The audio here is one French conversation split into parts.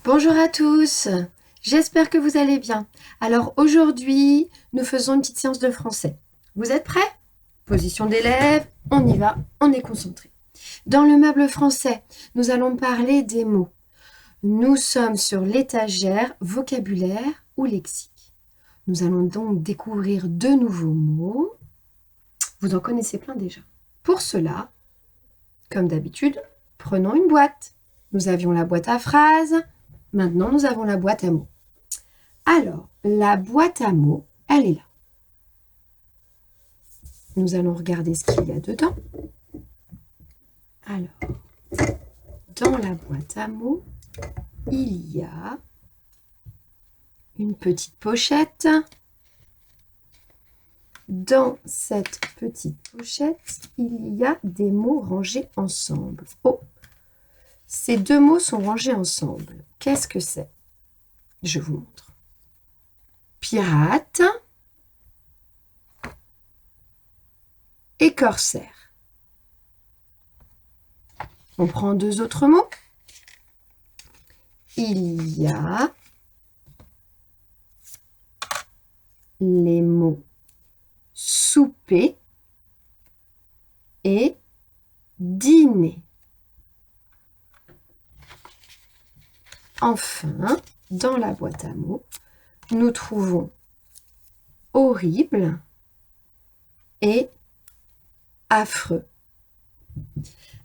Bonjour à tous, j'espère que vous allez bien. Alors aujourd'hui, nous faisons une petite séance de français. Vous êtes prêts? Position d'élève, on y va, on est concentré. Dans le meuble français, nous allons parler des mots. Nous sommes sur l'étagère vocabulaire ou lexique. Nous allons donc découvrir de nouveaux mots. Vous en connaissez plein déjà. Pour cela, comme d'habitude, prenons une boîte. Nous avions la boîte à phrases. Maintenant, nous avons la boîte à mots. Alors, la boîte à mots, elle est là. Nous allons regarder ce qu'il y a dedans. Alors, dans la boîte à mots, il y a une petite pochette. Dans cette petite pochette, il y a des mots rangés ensemble. Oh, ces deux mots sont rangés ensemble. Qu'est-ce que c'est? Je vous montre. Pirate et corsaire. On prend deux autres mots. Il y a les mots souper et dîner. Enfin, dans la boîte à mots, nous trouvons horrible et affreux.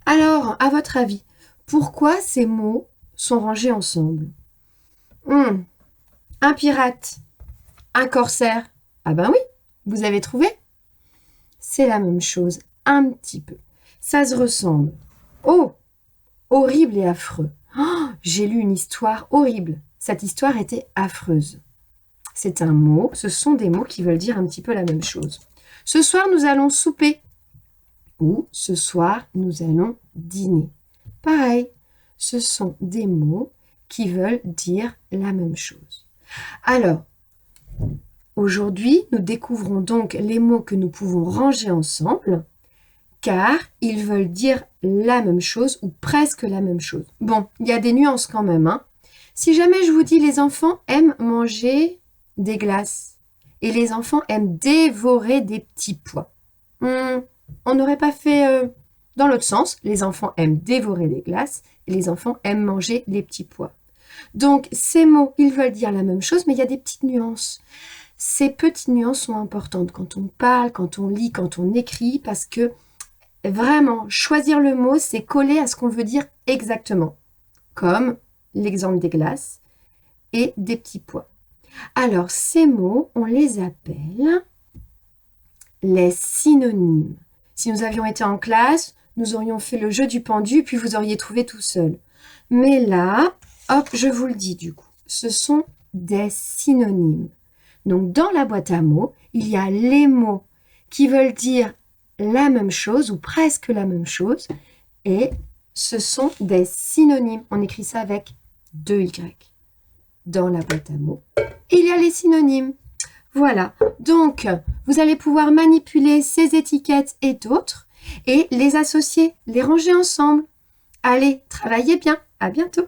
Alors, à votre avis, pourquoi ces mots sont rangés ensemble? Un pirate, un corsaire. Ah ben oui, vous avez trouvé? C'est la même chose, un petit peu. Ça se ressemble. Oh, horrible et affreux. Oh, j'ai lu une histoire horrible. Cette histoire était affreuse. C'est un mot, ce sont des mots qui veulent dire un petit peu la même chose. Ce soir, nous allons souper. Ou ce soir, nous allons dîner. Pareil, ce sont des mots qui veulent dire la même chose. Alors, aujourd'hui, nous découvrons donc les mots que nous pouvons ranger ensemble, car ils veulent dire la même chose ou presque la même chose. Bon, il y a des nuances quand même, hein. Si jamais je vous dis les enfants aiment manger des glaces et les enfants aiment dévorer des petits pois, on n'aurait pas fait dans l'autre sens. Les enfants aiment dévorer des glaces et les enfants aiment manger les petits pois. Donc, ces mots, ils veulent dire la même chose, mais il y a des petites nuances. Ces petites nuances sont importantes quand on parle, quand on lit, quand on écrit, parce que vraiment, choisir le mot, c'est coller à ce qu'on veut dire exactement. Comme l'exemple des glaces et des petits pois. Alors, ces mots, on les appelle les synonymes. Si nous avions été en classe, nous aurions fait le jeu du pendu, puis vous auriez trouvé tout seul. Mais là, hop, je vous le dis du coup, ce sont des synonymes. Donc, dans la boîte à mots, il y a les mots qui veulent dire la même chose ou presque la même chose, et ce sont des synonymes. On écrit ça avec 2 Y. Dans la boîte à mots, il y a les synonymes. Voilà, donc vous allez pouvoir manipuler ces étiquettes et d'autres et les associer, les ranger ensemble. Allez, travaillez bien, à bientôt.